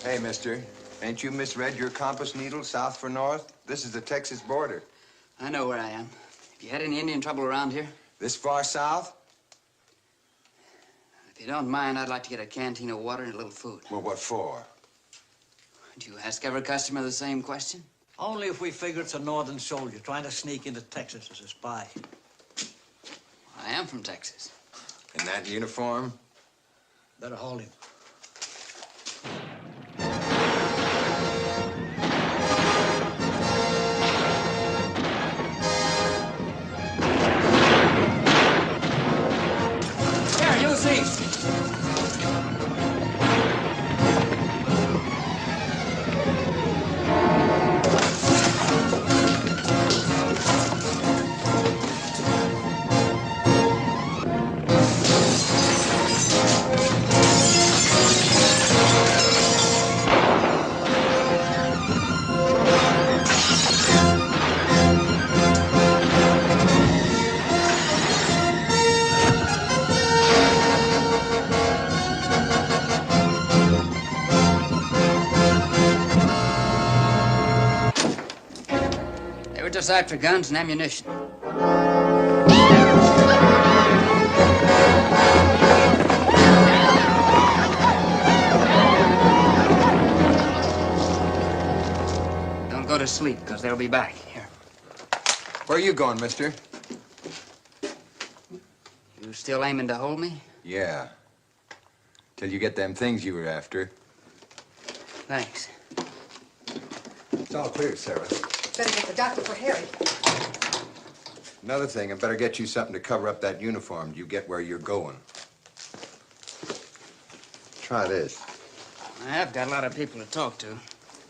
Hey, mister, ain't you misread your compass needle south for north? This is the Texas border. I know where I am. Have you had any Indian trouble around here? This far south? If you don't mind, I'd like to get a canteen of water and a little food. Well, what for? Do you ask every customer the same question? Only if we figure it's a northern soldier trying to sneak into Texas as a spy. I am from Texas. In that uniform? Better hold him. Here, you see. Just after guns and ammunition. Don't go to sleep, because they'll be back. Here. Where are you going, mister? You still aiming to hold me? Yeah. Till you get them things you were after. Thanks. It's all clear, Sarah. Better get the doctor for Harry. Another thing, I better get you something to cover up that uniform. You get where you're going. Try this. I have got a lot of people to talk to.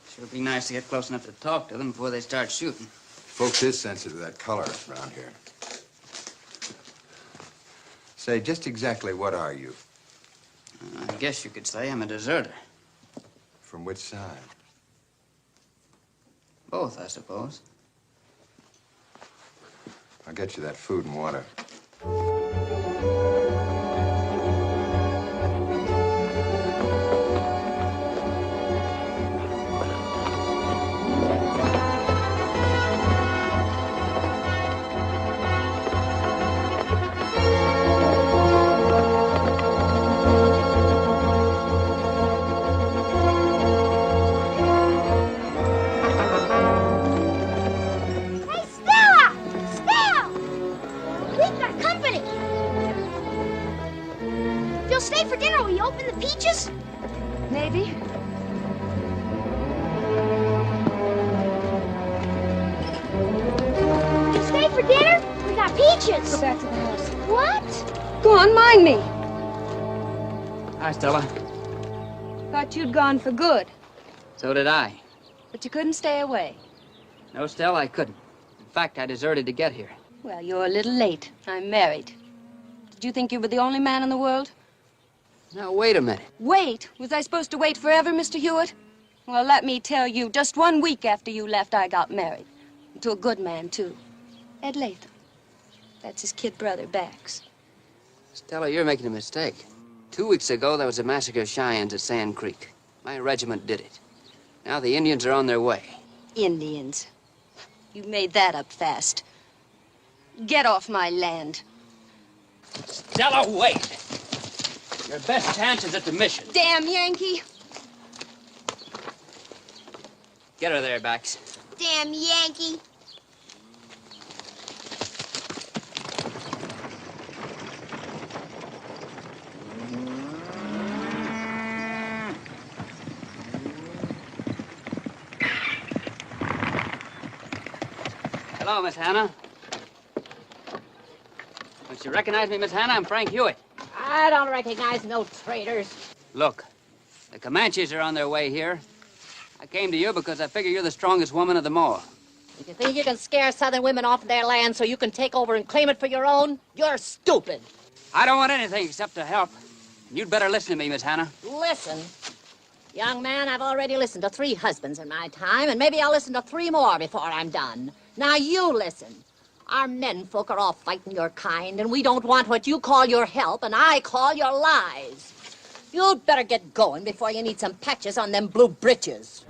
Sure be nice to get close enough to talk to them before they start shooting. Folks is sensitive to that color around here. Say, just exactly what are you? I guess you could say I'm a deserter. From which side? Both, I suppose. I'll get you that food and water. Maybe. You stay for dinner? We got peaches. Go back to the house. What? Go on, mind me. Hi, Stella. Thought you'd gone for good, So did I. but you couldn't stay away. No, Stella, I couldn't. In fact, I deserted to get here. Well, you're a little late. I'm married. Did you think you were the only man in the world? Now, wait a minute. Wait? Was I supposed to wait forever, Mr. Hewitt? Well, let me tell you, just 1 week after you left, I got married. To a good man, too. Ed Latham. That's his kid brother, Bax. Stella, you're making a mistake. 2 weeks ago, there was a massacre of Cheyennes at Sand Creek. My regiment did it. Now the Indians are on their way. Indians. You made that up fast. Get off my land. Stella, wait! Your best chance is at the mission. Damn Yankee! Get her there, Bax. Damn Yankee. Hello, Miss Hannah. Don't you recognize me, Miss Hannah? I'm Frank Hewitt. I don't recognize no traitors. Look, the Comanches are on their way here. I came to you because I figure you're the strongest woman of them all. If you think you can scare Southern women off their land so you can take over and claim it for your own, you're stupid. I don't want anything except to help. You'd better listen to me, Miss Hannah. Listen. Young man, I've already listened to 3 husbands in my time, and maybe I'll listen to 3 more before I'm done. Now you listen. Our menfolk are all fighting your kind, and we don't want what you call your help, and I call your lies. You'd better get going before you need some patches on them blue britches.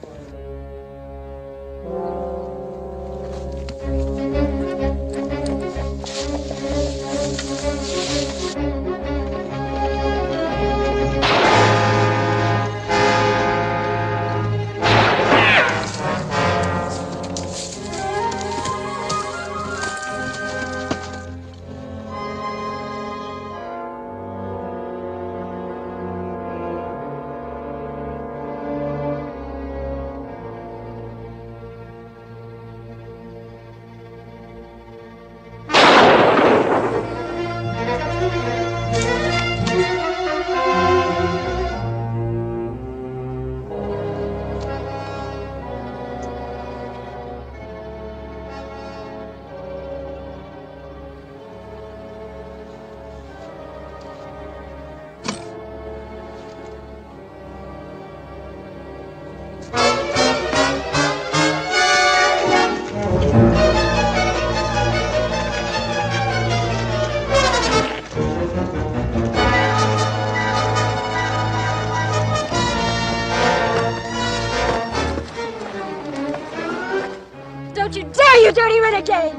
Don't you dare, you dirty renegade!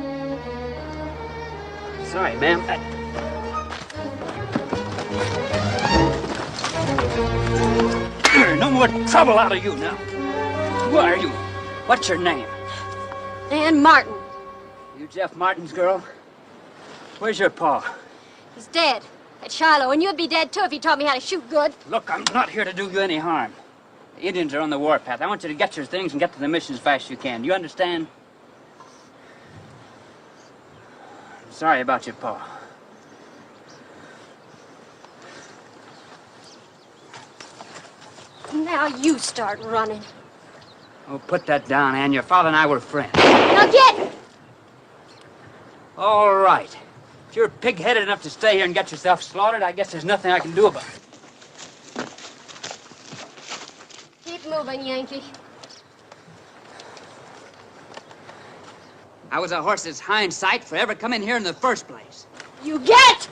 Sorry, ma'am. No more trouble out of you now. Who are you? What's your name? Ann Martin. You Jeff Martin's girl? Where's your pa? He's dead. At Shiloh, and you'd be dead too if he taught me how to shoot good. Look, I'm not here to do you any harm. The Indians are on the warpath. I want you to get your things and get to the mission as fast as you can. Do you understand? I'm sorry about your pa. Now you start running. Oh, put that down, Ann. Your father and I were friends. Now get! All right. If you're pig-headed enough to stay here and get yourself slaughtered, I guess there's nothing I can do about it. Keep moving, Yankee. I was a horse's hind sight for ever coming here in the first place. You get!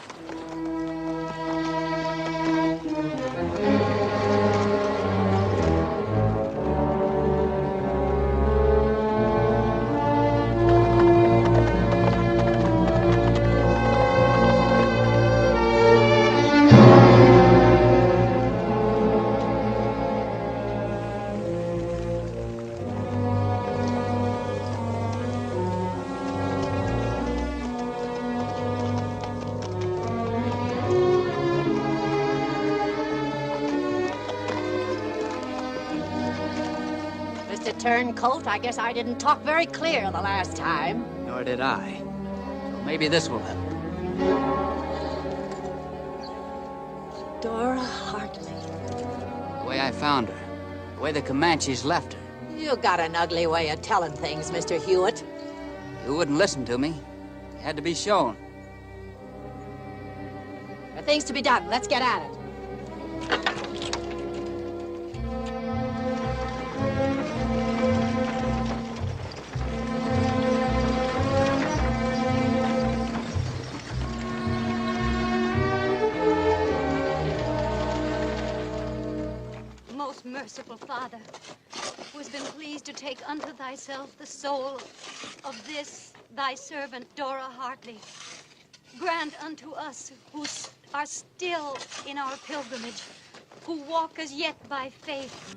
Turncoat, I guess I didn't talk very clear the last time. Nor did I. So maybe this will help. Dora Hartley. The way I found her. The way the Comanches left her. You got an ugly way of telling things, Mr. Hewitt. You wouldn't listen to me. You had to be shown. There are things to be done. Let's get at it. Merciful Father, who has been pleased to take unto thyself the soul of this thy servant Dora Hartley, grant unto us who are still in our pilgrimage, who walk as yet by faith,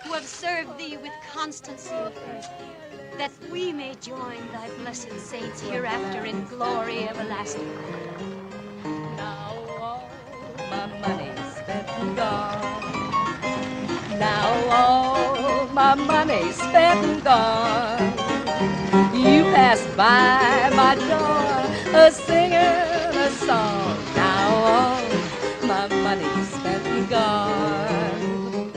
who have served thee with constancy of faith, that we may join thy blessed saints hereafter in glory everlasting. Now all my money's spent and gone. Now all my money's spent and gone. You passed by my door, singing a song. Now all my money's spent and gone.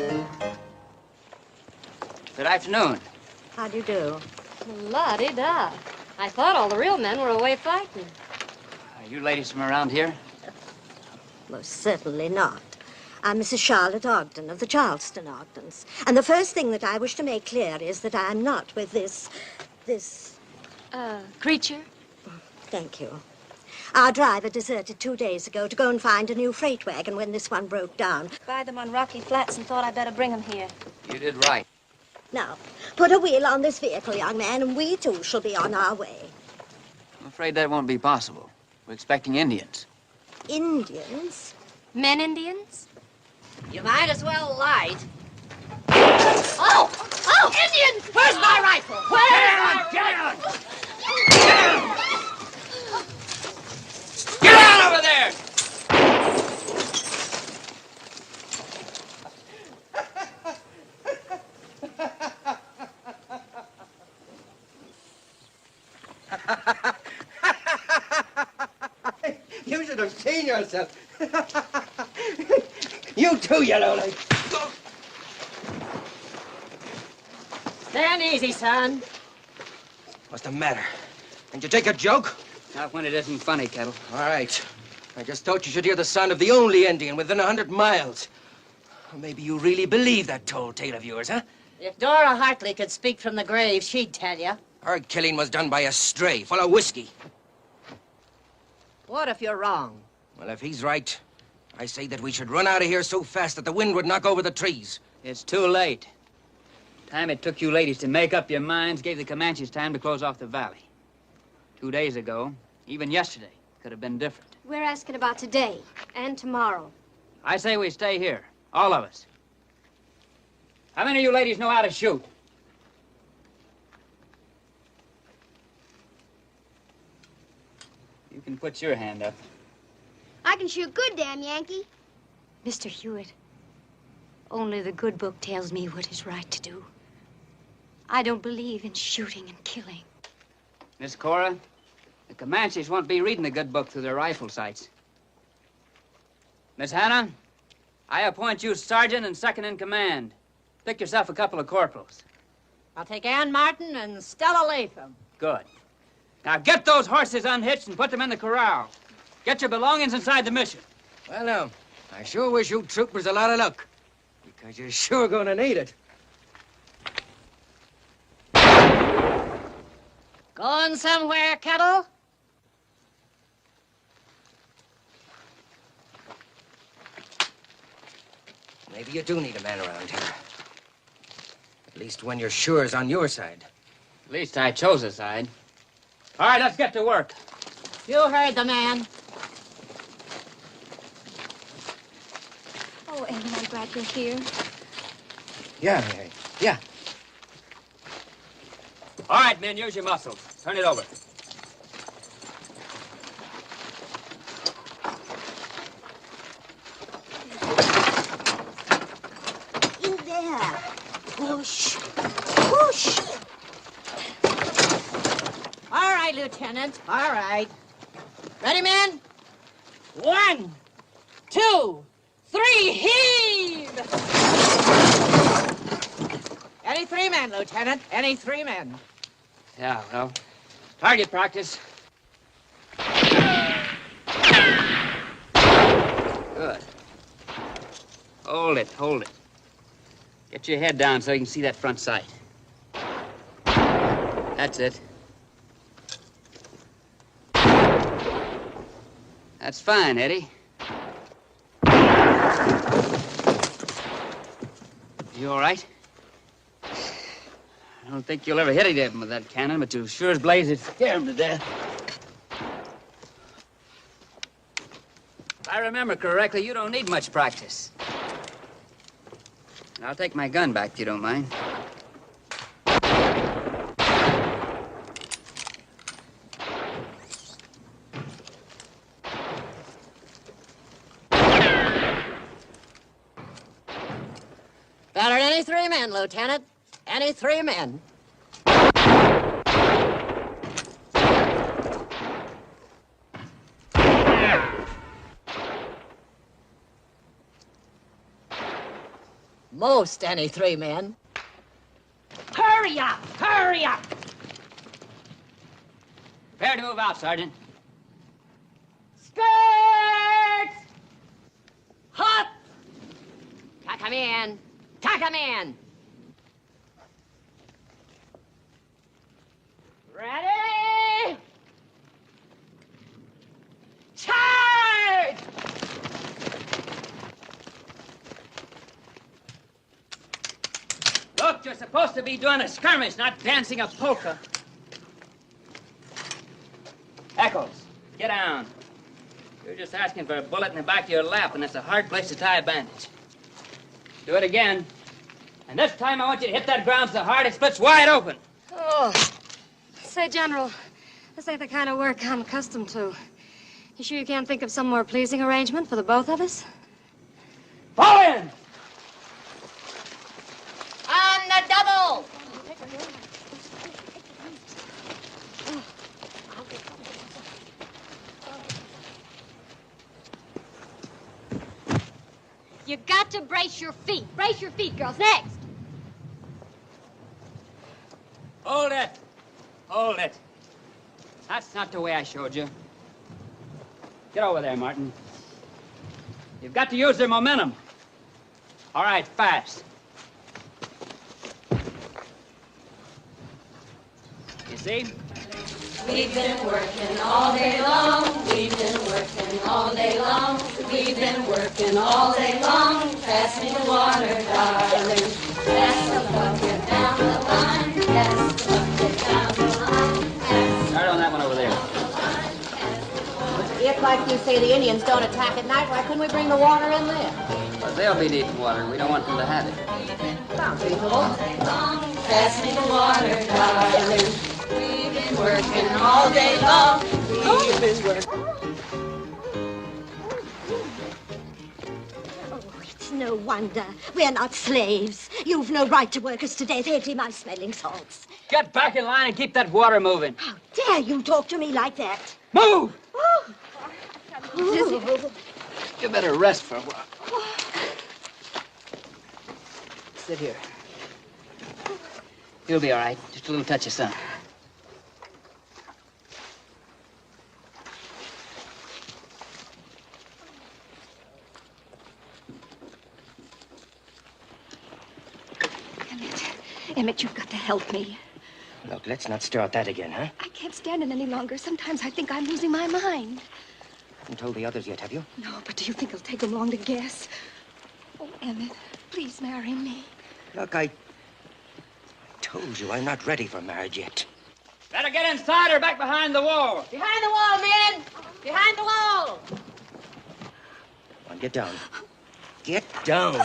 Good afternoon. How do you do? La-di-da. I thought all the real men were away fighting. Are you ladies from around here? Most certainly not. I'm Mrs. Charlotte Ogden of the Charleston Ogdens. And the first thing that I wish to make clear is that I'm not with this... Creature? Thank you. Our driver deserted 2 days ago to go and find a new freight wagon when this one broke down. Buy them on Rocky Flats and thought I'd better bring them here. You did right. Now, put a wheel on this vehicle, young man, and we too shall be on our way. I'm afraid that won't be possible. We're expecting Indians. Indians? Men Indians? You might as well light. Oh! Oh! Indians! Where's my rifle? Where's my rifle? Get out over there! You should have seen yourself. You too, yellow like. Stand easy, son. What's the matter? Didn't you take a joke? Not when it isn't funny, Kettle. All right. I just thought you should hear the sound of the only Indian within 100 miles. Or maybe you really believe that tall tale of yours, huh? If Dora Hartley could speak from the grave, she'd tell you. Her killing was done by a stray full of whiskey. What if you're wrong? Well, if he's right, I say that we should run out of here so fast that the wind would knock over the trees. It's too late. Time it took you ladies to make up your minds gave the Comanches time to close off the valley. 2 days ago, even yesterday, could have been different. We're asking about today and tomorrow. I say we stay here, all of us. How many of you ladies know how to shoot? You can put your hand up. I can shoot good, damn Yankee. Mr. Hewitt, only the good book tells me what is right to do. I don't believe in shooting and killing. Miss Cora, the Comanches won't be reading the good book through their rifle sights. Miss Hannah, I appoint you sergeant and second in command. Pick yourself a couple of corporals. I'll take Ann Martin and Stella Latham. Good. Now get those horses unhitched and put them in the corral. Get your belongings inside the mission. Well, now, I sure wish you troopers a lot of luck. Because you're sure gonna need it. Going somewhere, Kettle? Maybe you do need a man around here. At least when you're sure is on your side. At least I chose a side. All right, let's get to work. You heard the man. Oh, Annie, I'm glad you're here. Yeah. All right, men, use your muscles. Turn it over. In there. Push. Push. All right, Lieutenant. All right. Ready, men? 1, 2, 3, heave! Any 3 men, Lieutenant. Any 3 men. Yeah, well, target practice. Good. Hold it, hold it. Get your head down so you can see that front sight. That's it. That's fine, Eddie. You all right? I don't think you'll ever hit him with that cannon, but you sure as blazes scare him to death. If I remember correctly, you don't need much practice. I'll take my gun back if you don't mind. Better than any 3 men, Lieutenant. Any 3 men. Most any 3 men. Hurry up! Hurry up! Prepare to move out, Sergeant. Skirts! Hot! Tuck 'em in. Tuck 'em in. Ready? Look, you're supposed to be doing a skirmish, not dancing a polka. Eccles, get down. You're just asking for a bullet in the back of your lap, and it's a hard place to tie a bandage. Do it again. And this time I want you to hit that ground so hard it splits wide open. Oh. Say, General, this ain't the kind of work I'm accustomed to. You sure you can't think of some more pleasing arrangement for the both of us? Fall in! On the double! You got to brace your feet. Brace your feet, girls. Next. Hold it. Hold it. That's not the way I showed you. Get over there, Martin. You've got to use their momentum. All right, fast. You see? We've been working all day long. We've been working all day long. We've been working all day long. Pass me the water, darling. Pass the bucket down the line. Pass the bucket down the line. Start on that one over there. If, like you say, the Indians don't attack at night, why couldn't we bring the water in there? Well, they'll be needing water. We don't want them to have it. Sounds reasonable. Pass me the water, darling. We've been working all day long. We've been working. Oh, it's no wonder. We're not slaves. You've no right to work us to death, empty my smelling salts. Get back in line and keep that water moving. How dare you talk to me like that? Move! Oh. You better rest for a while. Sit here. You'll be all right. Just a little touch of sun. Emmett, you've got to help me. Look, let's not start that again, huh? I can't stand it any longer. Sometimes I think I'm losing my mind. Haven't told the others yet, have you? No, but do you think it'll take them long to guess? Oh, Emmett, please marry me. Look, I told you I'm not ready for marriage yet. Better get inside or back behind the wall. Behind the wall, men! Behind the wall! Come on, get down. Get down.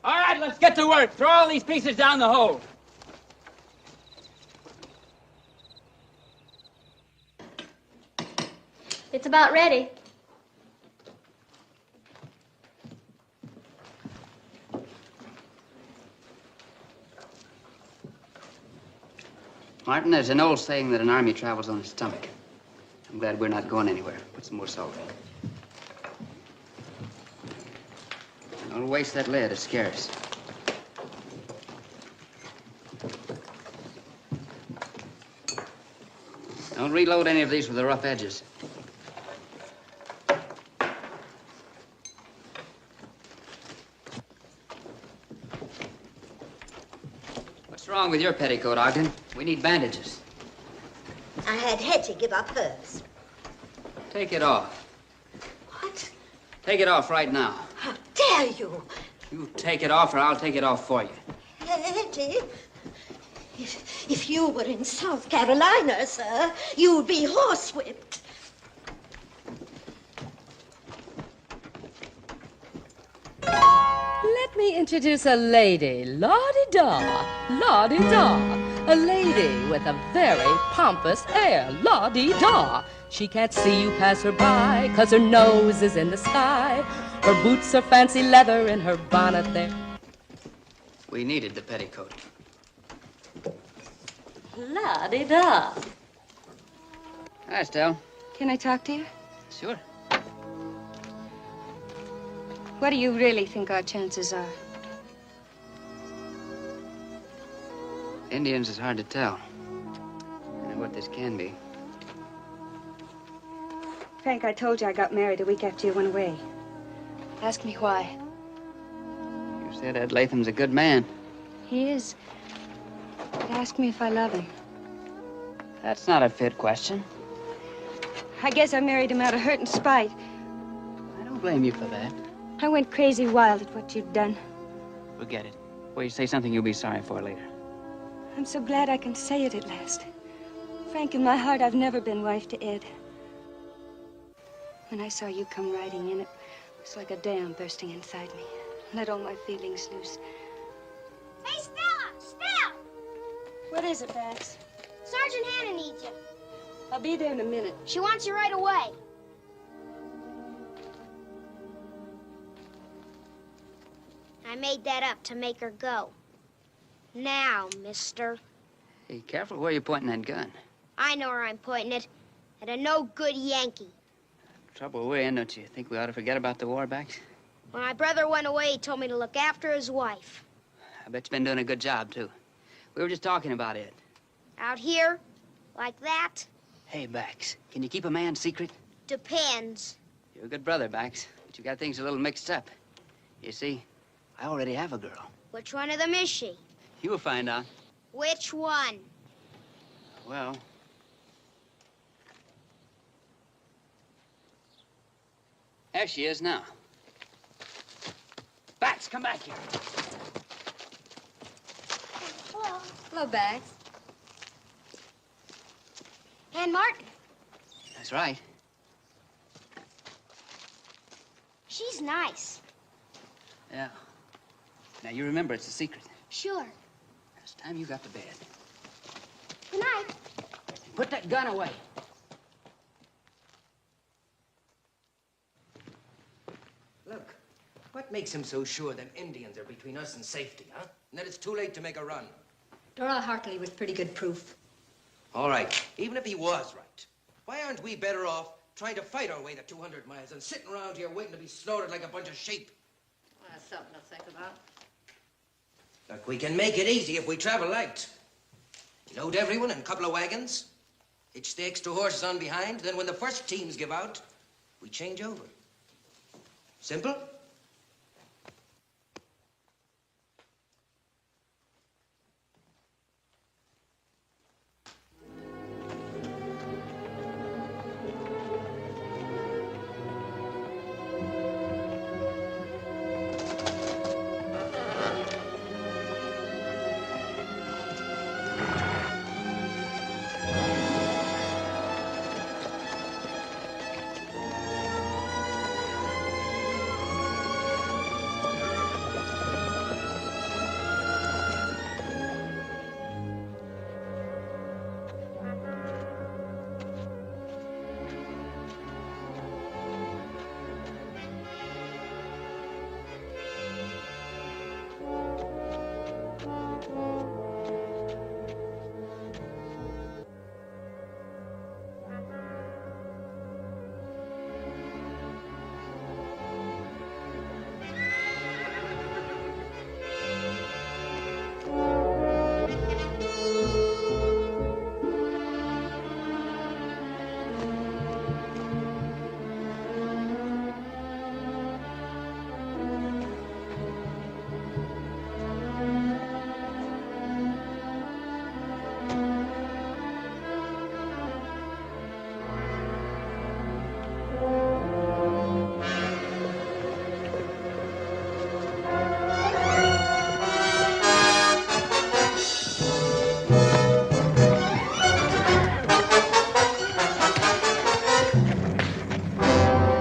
All right, let's get to work. Throw all these pieces down the hole. It's about ready. Martin, there's an old saying that an army travels on its stomach. I'm glad we're not going anywhere. Put some more salt in. Don't waste that lead. It's scarce. Don't reload any of these with the rough edges. What's wrong with your petticoat, Ogden? We need bandages. I had Hetty give up hers. Take it off. What? Take it off right now. How dare you? You take it off or I'll take it off for you. Hetty, if you were in South Carolina, sir, you'd be horsewhipped. Let me introduce a lady. La-di-da, la-di-da. A lady with a very pompous air. La-di-da. She can't see you pass her by, 'cause her nose is in the sky. Her boots are fancy leather and her bonnet there. We needed the petticoat. La-di-da. Hi, Estelle. Can I talk to you? Sure. What do you really think our chances are? Indians is hard to tell. I know what this can be. Frank, I told you I got married a week after you went away. Ask me why. You said Ed Latham's a good man. He is. But ask me if I love him. That's not a fit question. I guess I married him out of hurt and spite. I don't blame you for that. I went crazy wild at what you'd done. Forget it. Well, you say something you'll be sorry for later. I'm so glad I can say it at last. Frank, in my heart, I've never been wife to Ed. When I saw you come riding in, it was like a dam bursting inside me. Let all my feelings loose. Hey, Stella! Stella! What is it, Bax? Sergeant Hannah needs you. I'll be there in a minute. She wants you right away. I made that up to make her go. Now, mister. Hey, careful where you're pointing that gun. I know where I'm pointing it. At a no-good Yankee. Trouble we're in, don't you think we ought to forget about the war, Bax? When my brother went away, he told me to look after his wife. I bet you've been doing a good job, too. We were just talking about it. Out here, like that, Hey, Bax, can you keep a man's secret? depends. You're a good brother, Bax, but you got things a little mixed up. You see, I already have a girl. Which one of them is she? You'll find out. Which one? Well... there she is now. Bax, come back here. Hello. Hello, Bax. Ann Martin. That's right. She's nice. Yeah. Now, you remember it's a secret. Sure. It's time you got to bed. Good night. Put that gun away. Look, what makes him so sure that Indians are between us and safety, huh? And that it's too late to make a run? Dora Hartley was pretty good proof. All right, even if he was right, why aren't we better off trying to fight our way the 200 miles than sitting around here waiting to be slaughtered like a bunch of sheep? Well, that's something to think about. Look, we can make it easy if we travel light. Load everyone in a couple of wagons, hitch the extra horses on behind, then when the first teams give out, we change over. Simple?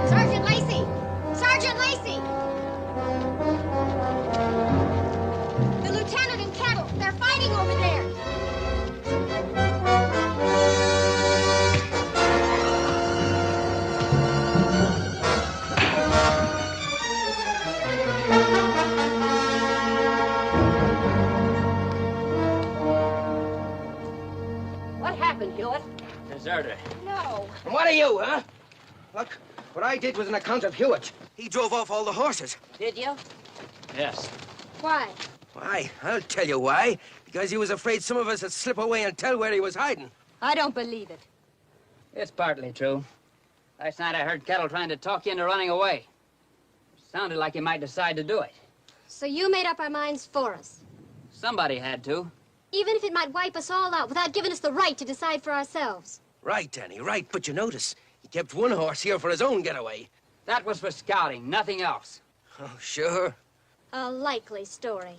Sergeant Lacey! Sergeant Lacey! The lieutenant and Kettle, they're fighting over there. What happened, Hewitt? Deserter. No. And what are you, huh? Look, what I did was an account of Hewitt. He drove off all the horses. Did you? Yes. Why? Why? I'll tell you why. Because he was afraid some of us would slip away and tell where he was hiding. I don't believe it. It's partly true. Last night I heard Kettle trying to talk you into running away. Sounded like he might decide to do it. So you made up our minds for us. Somebody had to. Even if it might wipe us all out without giving us the right to decide for ourselves. Right, Danny, right. But you notice, he kept one horse here for his own getaway. That was for scouting, nothing else. Oh, sure. A likely story.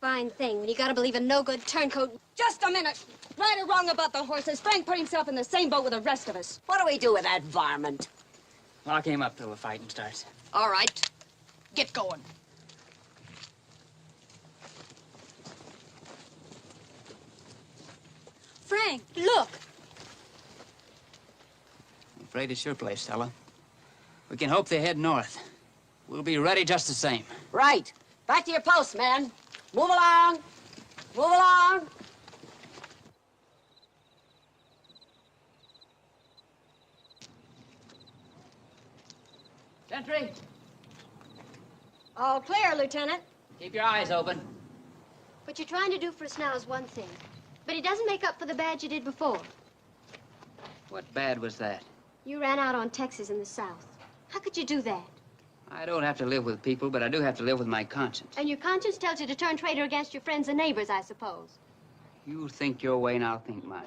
Fine thing when you gotta believe a no-good turncoat. Just a minute. Right or wrong about the horses, Frank put himself in the same boat with the rest of us. What do we do with that varmint? Lock him up till the fighting starts. All right. Get going. Frank, look. I'm afraid it's your place, Stella. We can hope they head north. We'll be ready just the same. Right. Back to your posts, men. Move along. Move along. Gentry, All clear, Lieutenant. keep your eyes open. What you're trying to do for us now is one thing, but it doesn't make up for the bad you did before. What bad was that? You ran out on Texas in the South. How could you do that? I don't have to live with people, but I do have to live with my conscience. And your conscience tells you to turn traitor against your friends and neighbors, I suppose. You think your way and I'll think mine.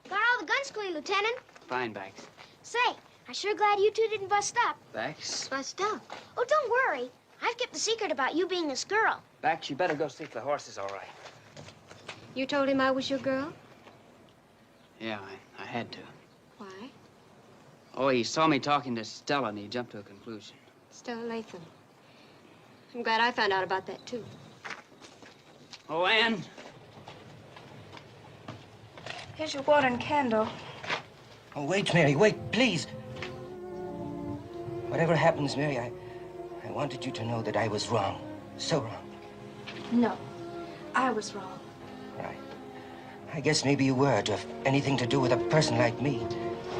Got all the guns clear, Lieutenant. Fine, Bax. Say, I'm sure glad you two didn't bust up. Bax? Bust up? Oh, don't worry. I've kept the secret about you being this girl. Bax, you better go see if the horse is all right. You told him I was your girl? Yeah, I had to. Why? Oh, he saw me talking to Stella and he jumped to a conclusion. Stella Latham. I'm glad I found out about that, too. Oh, Ann. Here's your water and candle. Oh, wait, Mary, wait, please. Whatever happens, Mary, I wanted you to know that I was wrong. So wrong. No, I was wrong. Right. I guess maybe you were to have anything to do with a person like me.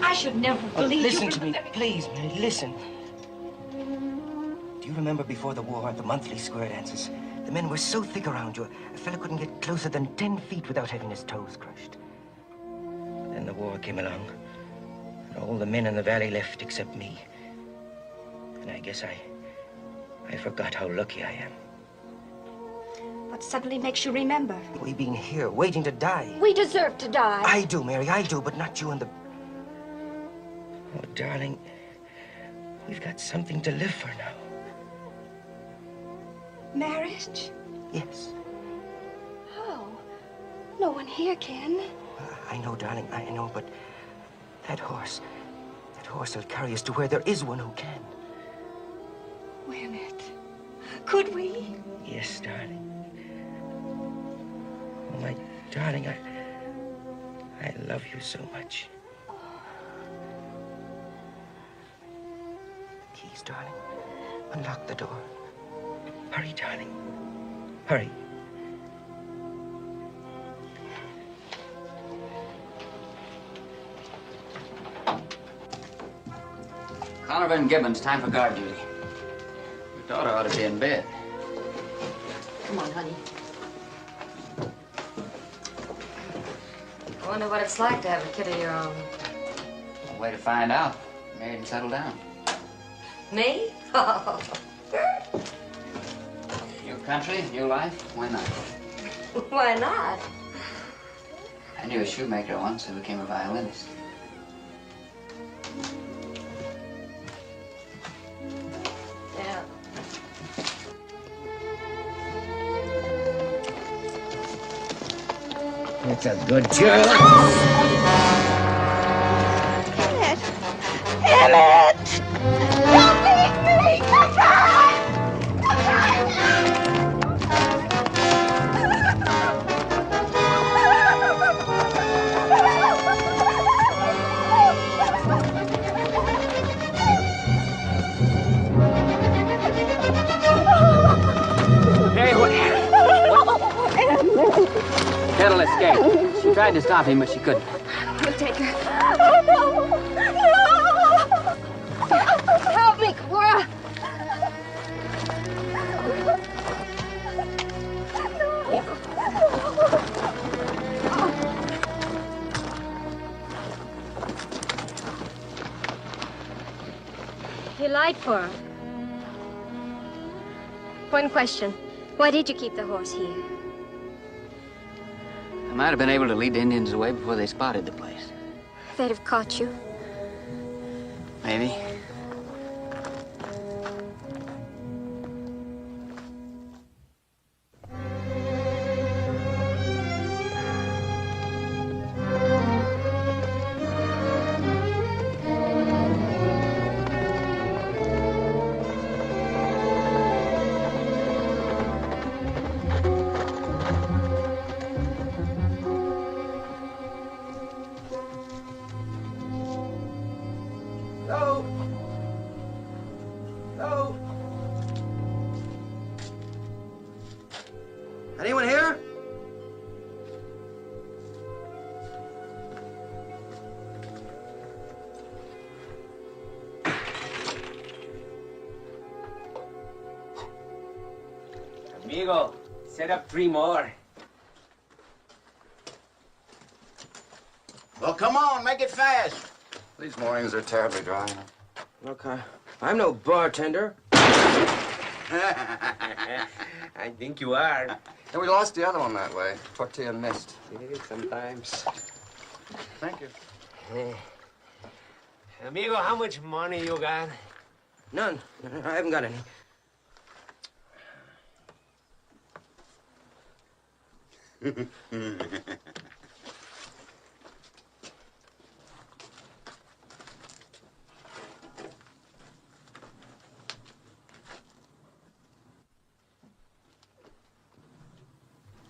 I should never believe you. Listen to me, please, Mary, listen. Do you remember before the war, at the monthly square dances? The men were so thick around you, a fella couldn't get closer than 10 feet without having his toes crushed. Then the war came along, and all the men in the valley left except me. And I guess I forgot how lucky I am. What suddenly makes you remember? We being here, waiting to die. We deserve to die. I do, Mary, I do, but not you and the... Oh, darling, we've got something to live for now. Marriage? Yes. Oh, no one here can. I know, darling, I know, but that horse will carry us to where there is one who can. Win it. Could we? Yes, darling. Oh, my darling, I love you so much. Keys, darling. Unlock the door. Hurry, darling. Hurry. Conover and Gibbons, time for guard duty. Your daughter ought to be in bed. Come on, honey. I wonder what it's like to have a kid of your own. A way to find out. Married and settled down. Me? Oh. New country, new life, why not? Why not? I knew a shoemaker once who became a violinist. Yeah. It's a good girl. Emmett! Emmett! Don't leave me! Come back! Hey, what? Kettle escaped. She tried to stop him, but she couldn't. We'll take her. No! Help me, Cora. You lied for her. One question. Why did you keep the horse here? I might have been able to lead the Indians away before they spotted the place. They'd have caught you. Maybe. Hello? Hello? Anyone here? Amigo, set up 3 more. Well, come on, make it fast. These mornings are terribly dry. Okay. I'm no bartender. I think you are. And we lost the other one that way. Tortilla missed. Yeah, sometimes. Thank you. Amigo, how much money you got? None. I haven't got any.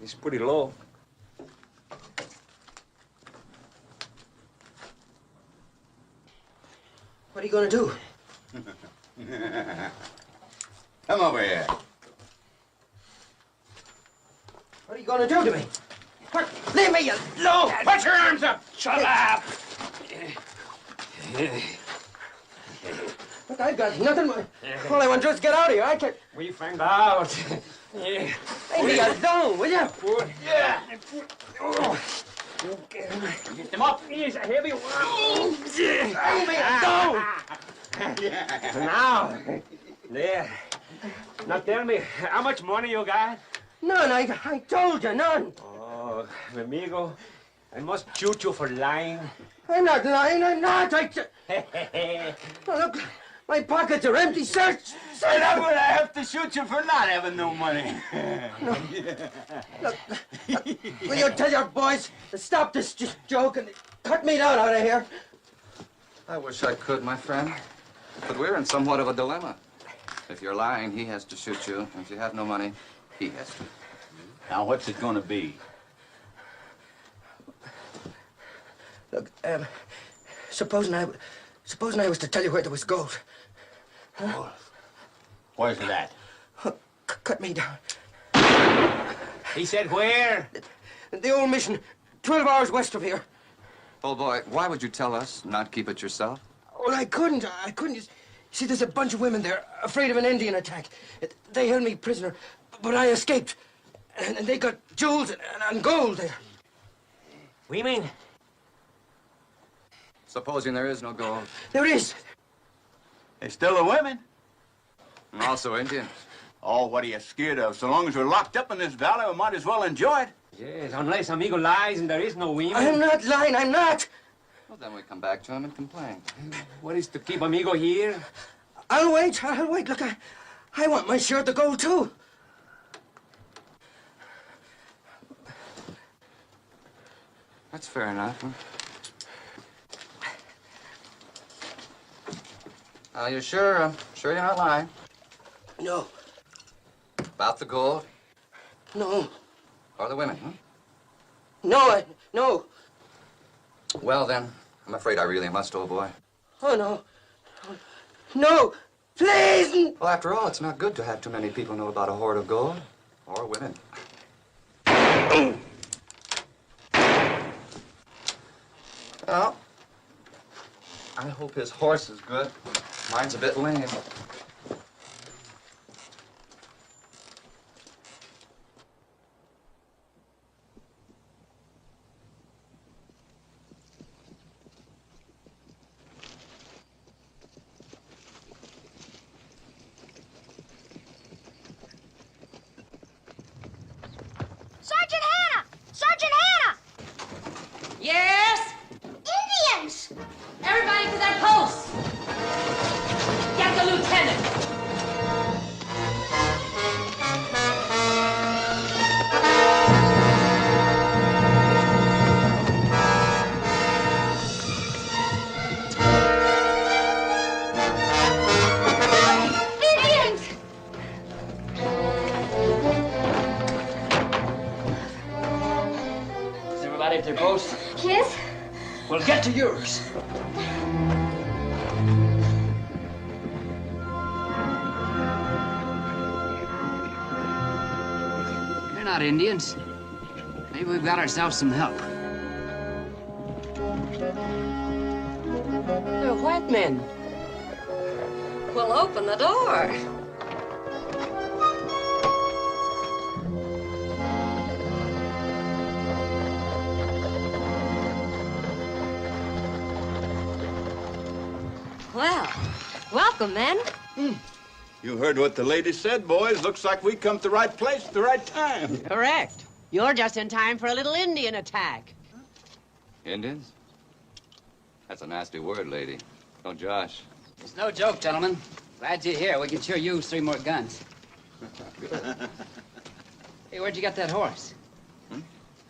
It's pretty low. What are you gonna do? Come over here. What are you gonna do to me? What? Leave me alone! Put your arms up! Shut up! Look, I've got nothing. All I want to do is get out of here. I can't. We find out. Yeah. Leave me alone, will you? Yeah. Get them up. He's a heavy one. Leave me alone! Now. There. Now tell me, how much money you got? None. I told you, none. Oh, amigo, I must shoot you for lying. I'm not lying. I'm not. Oh, look, my pockets are empty. Search. And I'm gonna have to shoot you for not having no money. Look, will you tell your boys to stop this joke and cut me down out of here? I wish I could, my friend. But we're in somewhat of a dilemma. If you're lying, he has to shoot you. If you have no money, he has to. Now, what's it gonna be? Look, supposing I was to tell you where there was gold. Huh? Where's it at? Cut me down. He said where? The old mission, 12 hours west of here. Old boy, why would you tell us, not keep it yourself? Well, I couldn't. You see, there's a bunch of women there afraid of an Indian attack. They held me prisoner, but I escaped. And they got jewels and gold there. Women? Supposing there is no gold. There is. There's still the women. And also Indians. Oh, what are you scared of? So long as we're locked up in this valley, we might as well enjoy it. Yes, unless amigo lies and there is no women. I'm not lying. I'm not. Well, then we come back to him and complain. What is to keep amigo here? I'll wait. Look, I want my share of the gold, too. That's fair enough. Huh? You sure you're not lying? No. About the gold? No. Or the women, huh? No. Well, then, I'm afraid I really must, old boy. Oh, no. No, please! Well, after all, it's not good to have too many people know about a hoard of gold. Or women. Well, I hope his horse is good. Mine's a bit lame. Sergeant Hannah! Sergeant Hannah! everybody at their post? Yes? Well, get to yours. They're not Indians. Maybe we've got ourselves some help. They're white men. Well, open the door. Well, welcome, men. You heard what the lady said, boys. Looks like we come to the right place at the right time. Correct. You're just in time for a little Indian attack. Indians? That's a nasty word, lady. Oh, Josh. It's no joke, gentlemen. Glad you're here. We can sure use 3 more guns. Hey, where'd you get that horse?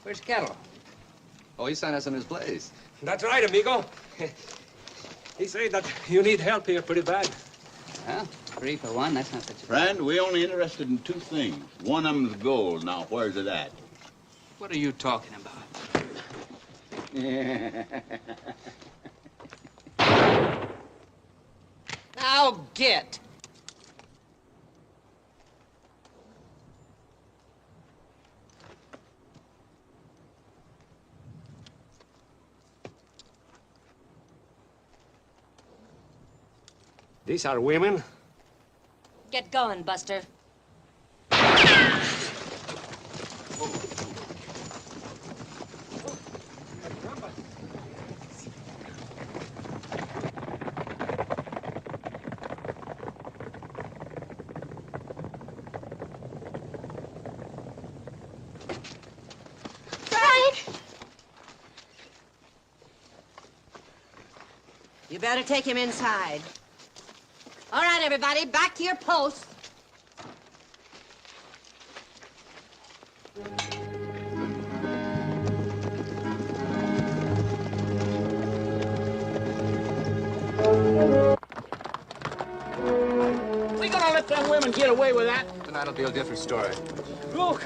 Where's Kettle? Oh, he sent us in his place. That's right, amigo. He said that you need help here pretty bad. Well, 3 for 1, that's not such a... Friend, we only interested in 2 things. One of them's gold. Now, where's it at? What are you talking about? Now get. These are women. Get going, Buster. You better take him inside. All right, everybody, back to your posts. We gonna let them women get away with that? Tonight'll be a different story. Look!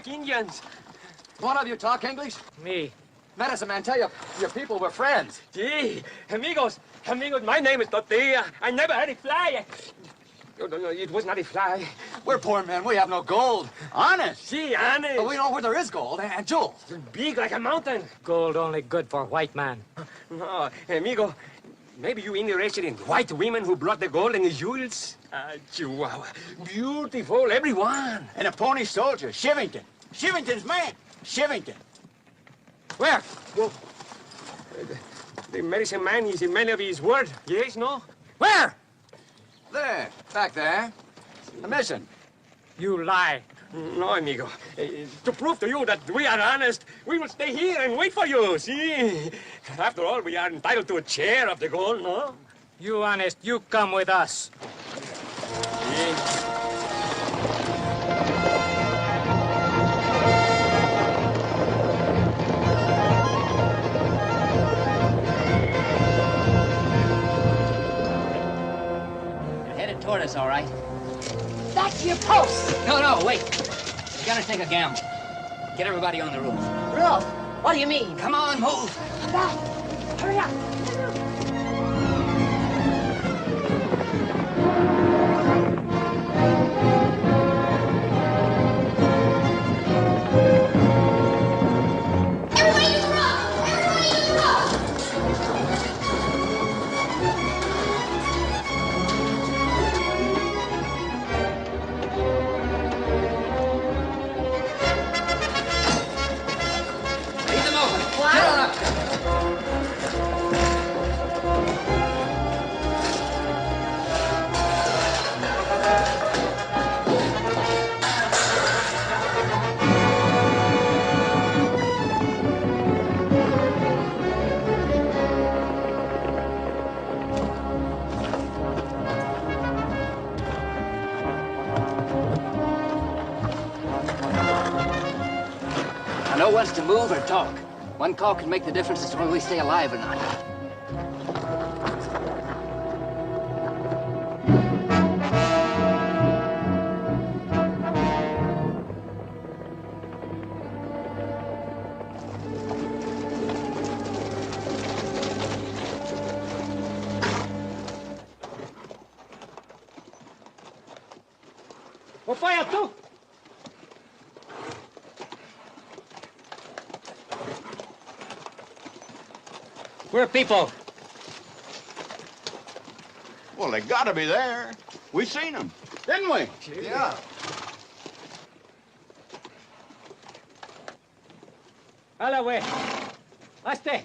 Indians. One of you talk English? Me. Medicine man, tell your people we're friends. Gee, amigos, my name is Tortilla. I never had a fly. Oh, no, it was not a fly. We're poor men. We have no gold. Honest. Gee, honest. But we know where there is gold and jewels. Big like a mountain. Gold only good for white man. No, amigo, maybe you interested in white women who brought the gold and the jewels? Chihuahua. Beautiful, everyone. And a pony soldier, Shivington. Shivington's man. Shivington. Where? Well, the medicine man is a man of his word. Yes, no? Where? There. Back there. A mission. You lie. No, amigo. To prove to you that we are honest, we will stay here and wait for you, see? After all, we are entitled to a share of the gold, no? You honest, you come with us. You're headed toward us, all right. Back to your posts. No, wait. We're gonna take a gamble. Get everybody on the roof. Roof? What do you mean? Come on, move. Back. Hurry up. wants to move or talk. One call can make the difference as to whether we stay alive or not. Fire too! Where are people? Well, they gotta be there. We seen them, didn't we? Yeah. A la way. Aste.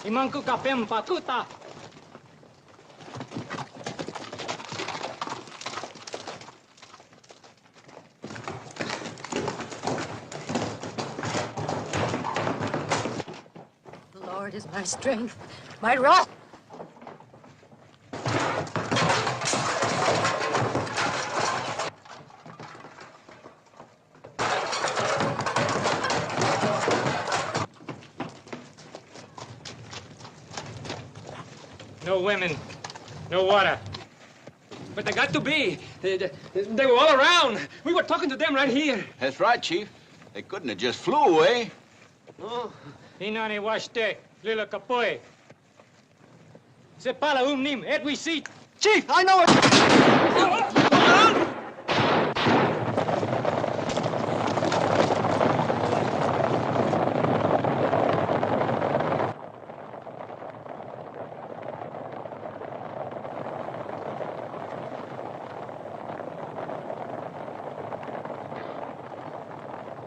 Imangku kapem patuta. The Lord is my strength, my rock. No women, no water. But they got to be. They were all around. We were talking to them right here. That's right, Chief. They couldn't have just flew away. No. Inani washte, lila kapoy. Se pala nim, et we see. Chief, I know it.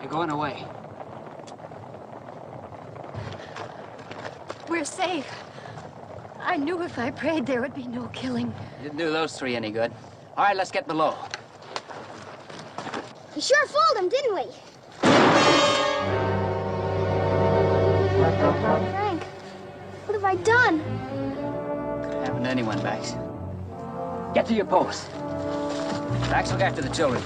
You're going away. We're safe. I knew if I prayed there would be no killing. Didn't do those three any good. All right, let's get below. We sure fooled him, didn't we? Frank, what have I done? Could happen to anyone, Bax. Get to your post. Bax, look after the children.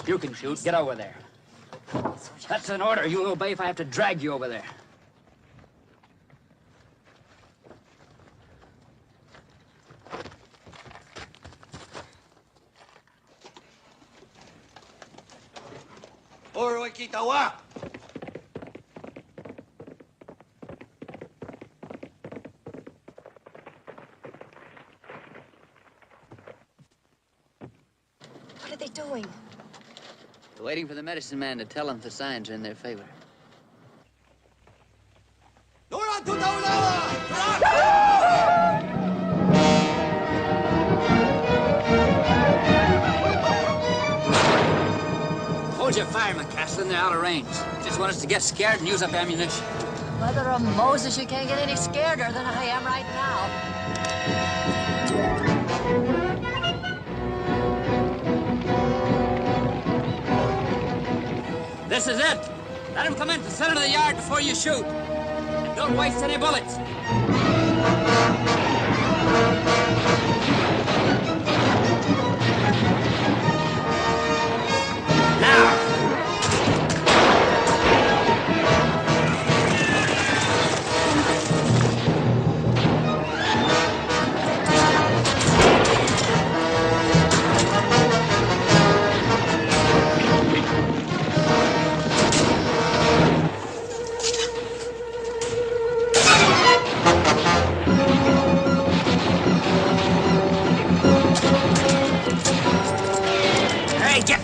You can shoot. Get over there. That's an order. You'll obey if I have to drag you over there. Orwekitawa. What are they doing? They're waiting for the medicine man to tell them if the signs are in their favor. Hold your fire, McCaslin. They're out of range. Just want us to get scared and use up ammunition. Mother of Moses, you can't get any scareder than I am right now. This is it. Let them come into the center of the yard before you shoot. And don't waste any bullets. Now!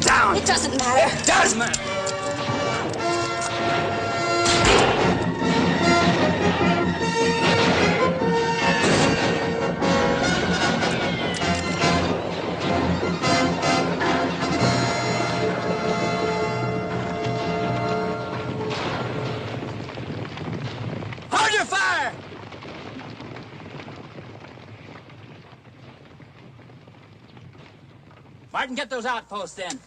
down! It doesn't matter. It does matter! Hold your fire! Martin, get those outposts in.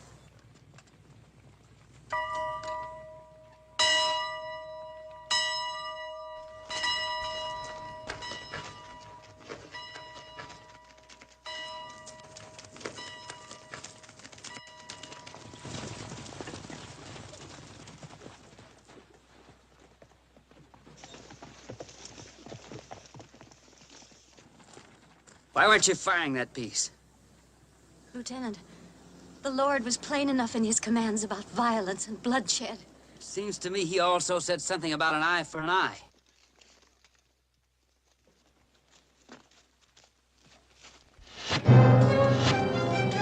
Why weren't you firing that piece? Lieutenant, the Lord was plain enough in his commands about violence and bloodshed. Seems to me he also said something about an eye for an eye.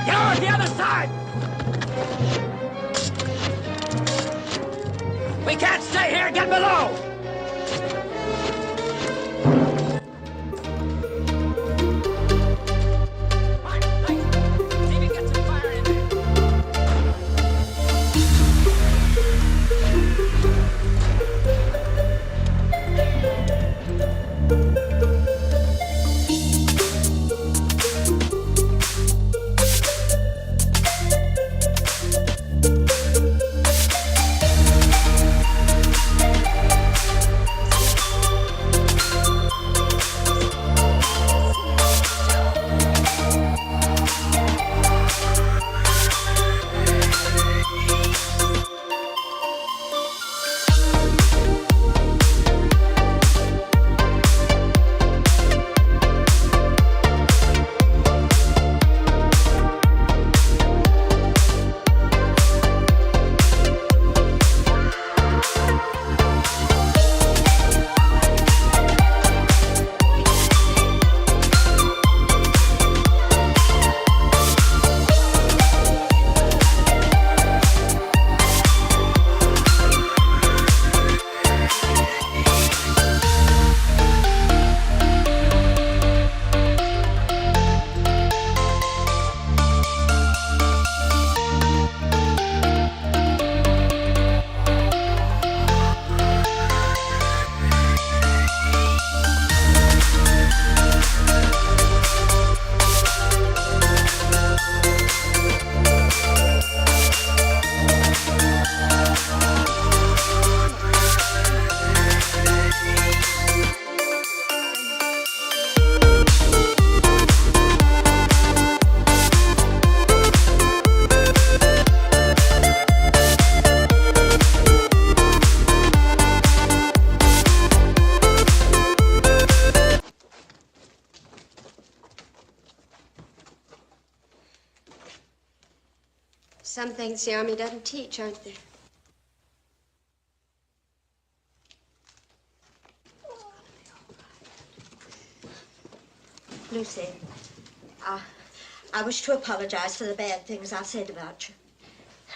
Get over to the other side! We can't stay here! Get below! Some things the Army doesn't teach, aren't there? Lucy, I wish to apologize for the bad things I've said about you.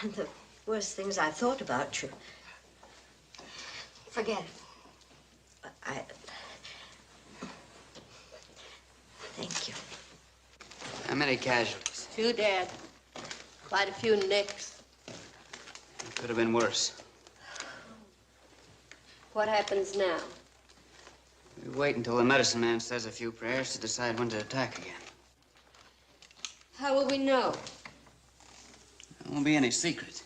And the worst things I've thought about you. Forget it. Thank you. How many casualties? 2 dead. Quite a few nicks. It could have been worse. What happens now? We wait until the medicine man says a few prayers to decide when to attack again. How will we know? There won't be any secret.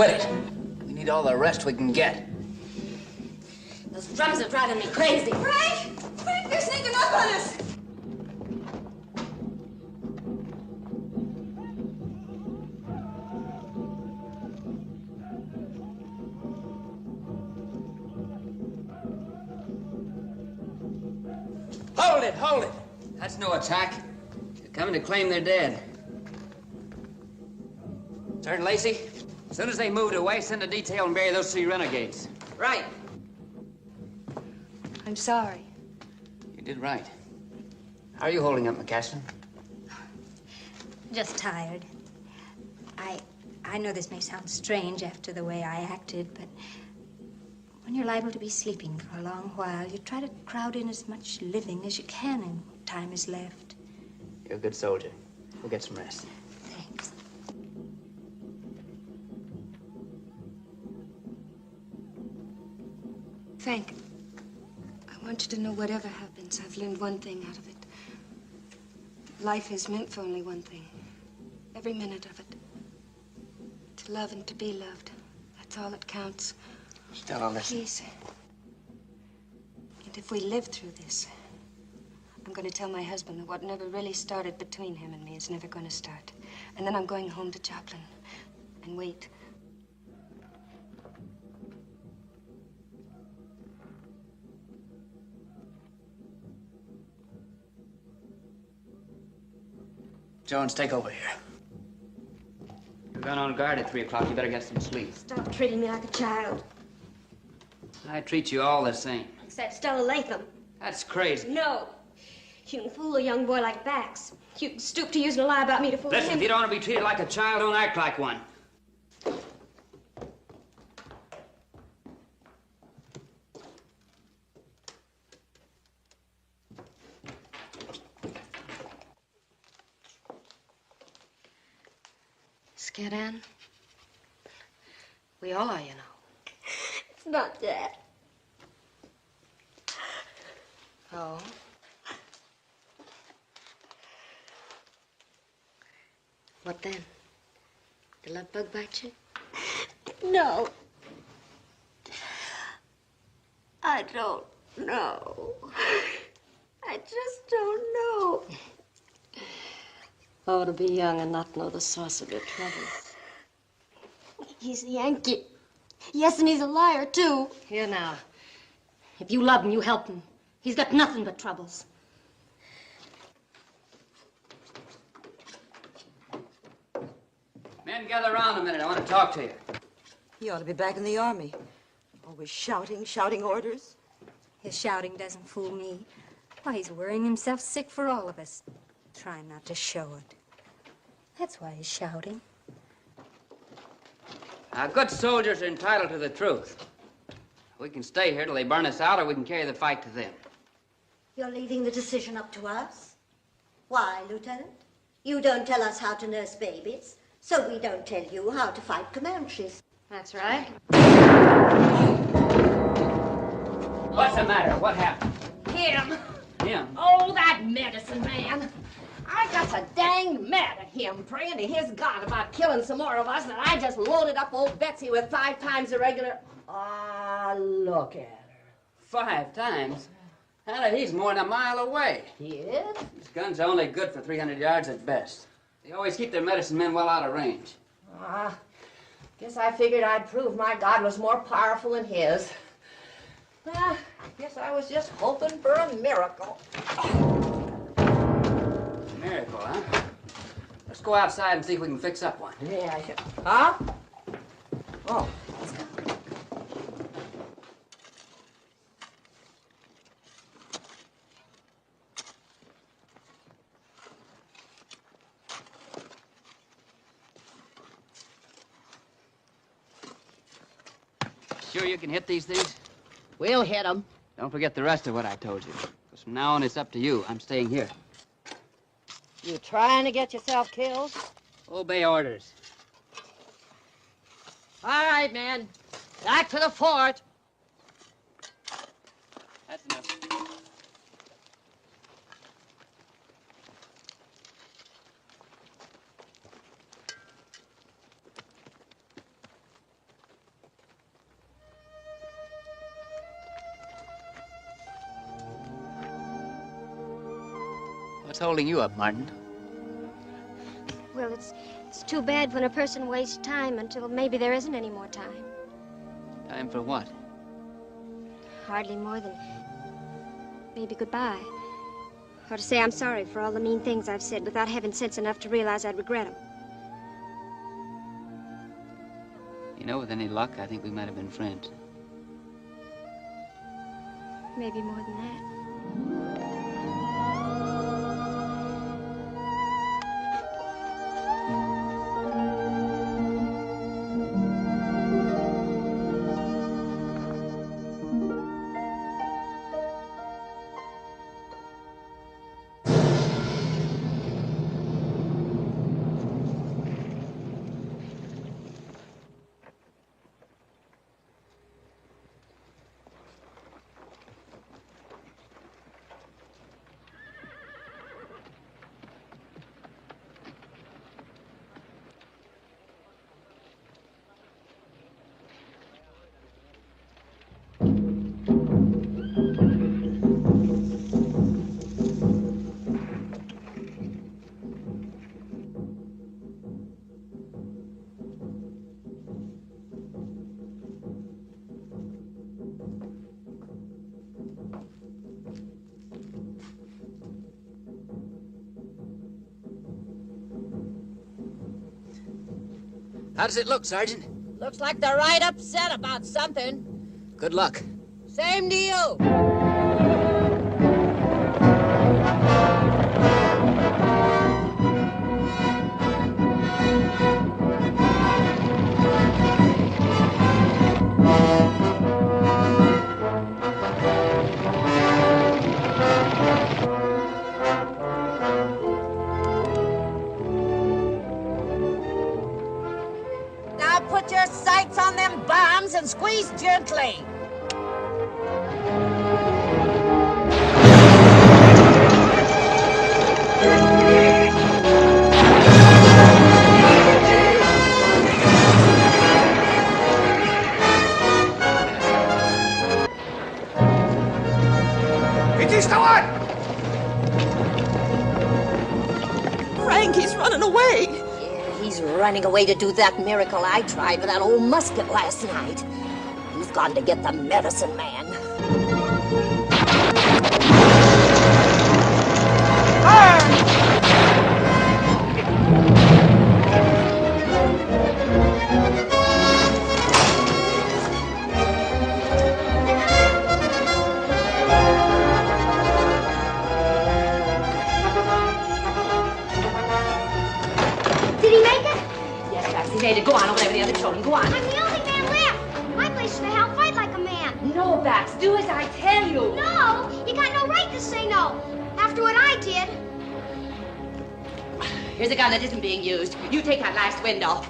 quit it. We need all the rest we can get. Those drums are driving me crazy. Frank! Frank, they're sneaking up on us! Hold it, hold it. That's no attack. They're coming to claim they're dead. Sergeant Lacey, as soon as they moved away, send a detail and bury those 3 renegades. Right. I'm sorry. You did right. How are you holding up, McCaslin? Just tired. I know this may sound strange after the way I acted, but when you're liable to be sleeping for a long while, you try to crowd in as much living as you can in what time is left. You're a good soldier. We'll get some rest. Thanks. Frank, I want you to know whatever happens, I've learned one thing out of it. Life is meant for only one thing. Every minute of it. To love and to be loved. That's all that counts. Stella, listen. Please. And if we live through this, I'm going to tell my husband that what never really started between him and me is never going to start. And then I'm going home to Joplin and wait. Jones, take over here. You're gone on guard at 3 o'clock. You better get some sleep. Stop treating me like a child. I treat you all the same. Except Stella Latham. That's crazy. No. You can fool a young boy like Bax. You can stoop to using a lie about me to fool Listen, him. if you don't want to be treated like a child, don't act like one. Scared, Ann? We all are, you know. It's not that. Oh? What then? The love bug bite you? No. I don't know. I just don't know. Oh, to be young and not know the source of your troubles. He's a Yankee. Yes, and he's a liar, too. Here now. If you love him, you help him. He's got nothing but troubles. Men, gather around a minute. I want to talk to you. He ought to be back in the army. Always shouting orders. His shouting doesn't fool me. Why, he's worrying himself sick for all of us. Trying not to show it. That's why he's shouting. Now, good soldiers are entitled to the truth. We can stay here till they burn us out, or we can carry the fight to them. You're leaving the decision up to us? Why, Lieutenant? You don't tell us how to nurse babies, so we don't tell you how to fight Comanches. That's right. What's the matter? What happened? Him. Him? Oh, that medicine man. I got so dang mad at him, praying to his God about killing some more of us, that I just loaded up old Betsy with 5 times the regular. Ah, look at her. 5 times? Hannah, he's more than a mile away. He is? His guns are only good for 300 yards at best. They always keep their medicine men well out of range. Ah, guess I figured I'd prove my God was more powerful than his. Ah, guess I was just hoping for a miracle. Miracle, huh? Let's go outside and see if we can fix up one. Yeah, I should. Huh? Oh. Sure you can hit these things? We'll hit them. Don't forget the rest of what I told you. Because from now on, it's up to you. I'm staying here. You trying to get yourself killed? Obey orders. All right, men. Back to the fort. That's enough. What's holding you up, Martin? Well, it's too bad when a person wastes time until maybe there isn't any more time. Time for what? Hardly more than maybe goodbye. Or to say I'm sorry for all the mean things I've said without having sense enough to realize I'd regret them. You know, with any luck, I think we might have been friends. Maybe more than that. How does it look, Sergeant? Looks like they're right upset about something. Good luck. Same to you. Now put your sights on them bombs and squeeze gently. Frank, he's running away. Yeah, he's running away to do that miracle I tried with that old musket last night. He's gone to get the medicine man. Did he make it? Yes, Patsy, he made it. Go on, over there with the other children. Go on. I'm the only man left. My place is to help fight like a man. No, Bax, do as I tell you. No, you got no right to say no. After what I did. Here's a gun that isn't being used. You take that last window.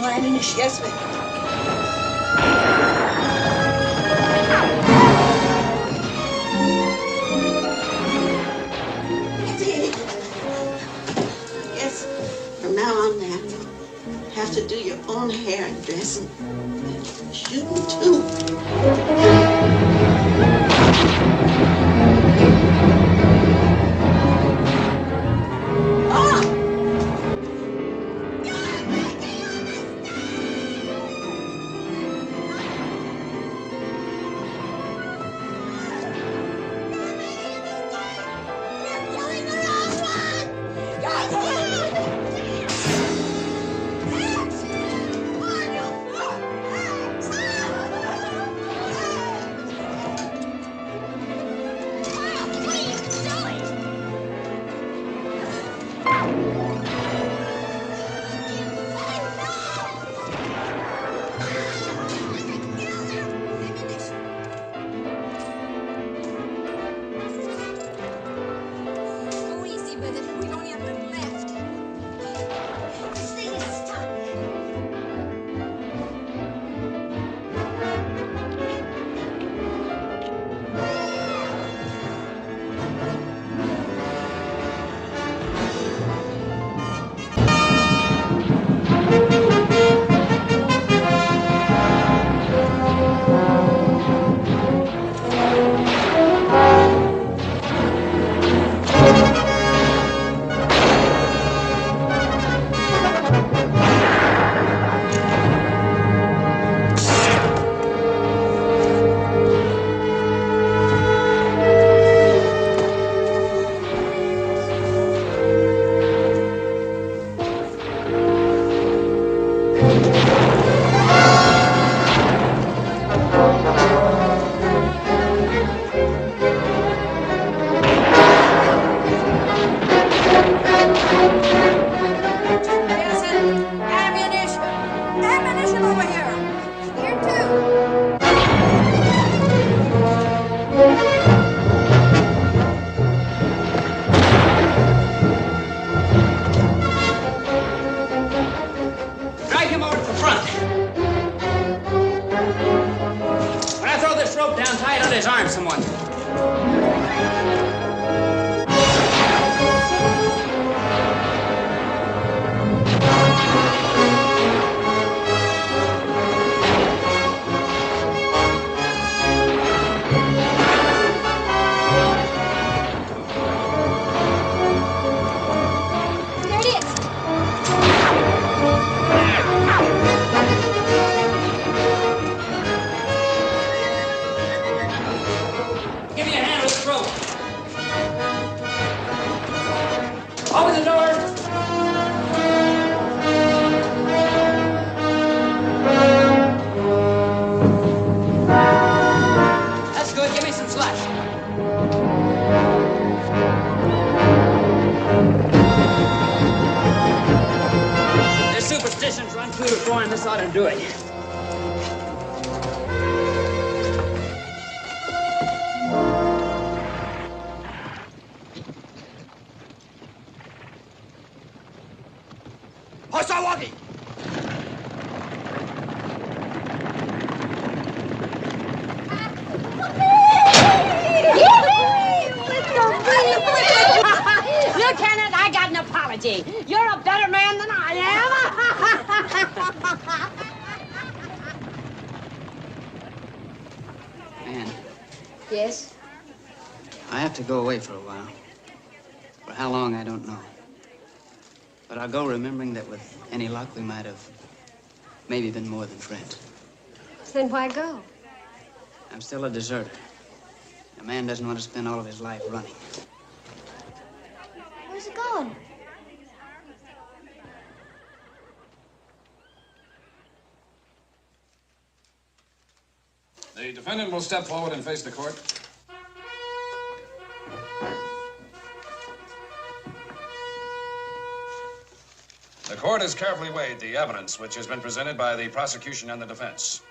more ammunition. Yes, ma'am. Yes, from now on now, you'll have to do your own hair and dressing. And shooting, too. Go easy with it. We've only a little left. This thing is stuck. Ammunition over here. Here, too. Drag him over to the front. When I throw this rope down, tie it on his arm, someone. There it is. Give me a hand with this rope. Open the door. That's good. Give me some slack. There's superstitions run through the floor, and this ought to do it. Hosawagi! Lieutenant, I got an apology. You're a better man than I am. Ann, Yes? I have to go away for a while. For how long, I don't know. But I'll go remembering that with any luck, we might have maybe been more than friends. Then why go? I'm still a deserter. A man doesn't want to spend all of his life running. Where's it going? The defendant will step forward and face the court. The court has carefully weighed the evidence which has been presented by the prosecution and the defense.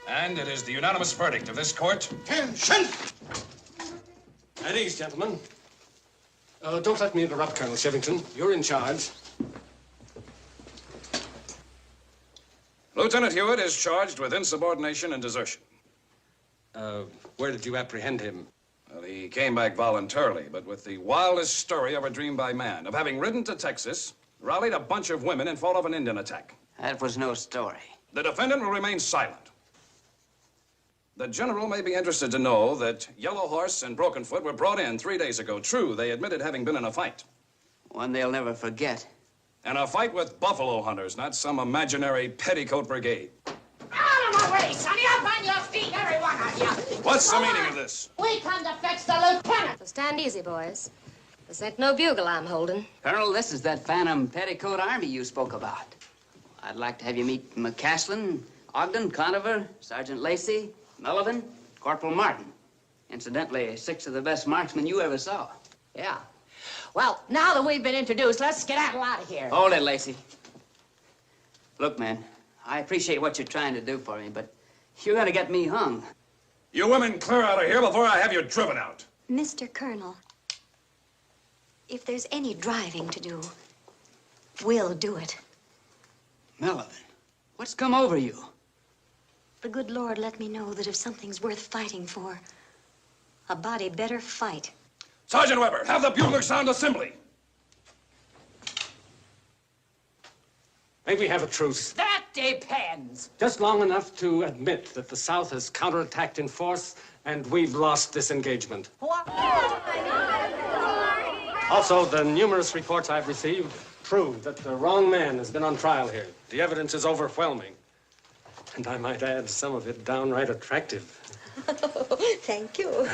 And it is the unanimous verdict of this court. Attention! At ease, gentlemen. Don't let me interrupt, Colonel Shevington. You're in charge. Lieutenant Hewitt is charged with insubordination and desertion. Where did you apprehend him? Well, he came back voluntarily, but with the wildest story ever dreamed by man of having ridden to Texas, rallied a bunch of women, and fought off an Indian attack. That was no story. The defendant will remain silent. The general may be interested to know that Yellow Horse and Broken Foot were brought in 3 days ago. True, they admitted having been in a fight. One they'll never forget. And a fight with buffalo hunters, not some imaginary petticoat brigade. Out of my way, Sonny! Up on your feet, every one of you! What's the meaning of this? We come to fetch the lieutenant. So stand easy, boys. This ain't no bugle I'm holding. Colonel, this is that phantom petticoat army you spoke about. I'd like to have you meet McCaslin, Ogden, Conover, Sergeant Lacey, Melvin, Corporal Martin. Incidentally, 6 of the best marksmen you ever saw. Yeah. Well, now that we've been introduced, let's skedaddle out of here. Hold it, Lacey. Look, man, I appreciate what you're trying to do for me, but you're gonna get me hung. You women clear out of here before I have you driven out. Mr. Colonel, if there's any driving to do, we'll do it. Melvin, what's come over you? The good Lord let me know that if something's worth fighting for, a body better fight. Sergeant Weber, have the bugler sound assembly. May we have a truce? That depends. Just long enough to admit that the South has counterattacked in force and we've lost this engagement. What? Also, the numerous reports I've received prove that the wrong man has been on trial here. The evidence is overwhelming. And I might add, some of it downright attractive. Thank you.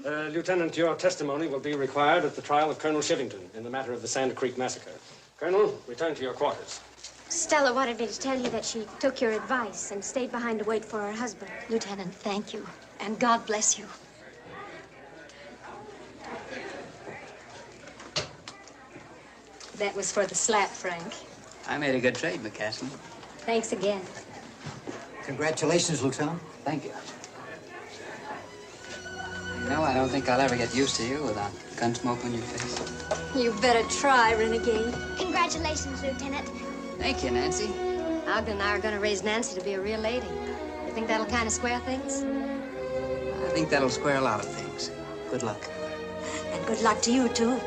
Lieutenant, your testimony will be required at the trial of Colonel Shivington in the matter of the Sand Creek massacre. Colonel, return to your quarters. Stella wanted me to tell you that she took your advice and stayed behind to wait for her husband. Lieutenant, thank you. And God bless you. That was for the slap, Frank. I made a good trade, McCaslin. Thanks again. Congratulations, Lieutenant. Thank you. No, I don't think I'll ever get used to you without gun smoke on your face. You better try, renegade. Congratulations, Lieutenant. Thank you, Nancy. Ogden and I are going to raise Nancy to be a real lady. You think that'll kind of square things? I think that'll square a lot of things. Good luck. And good luck to you, too.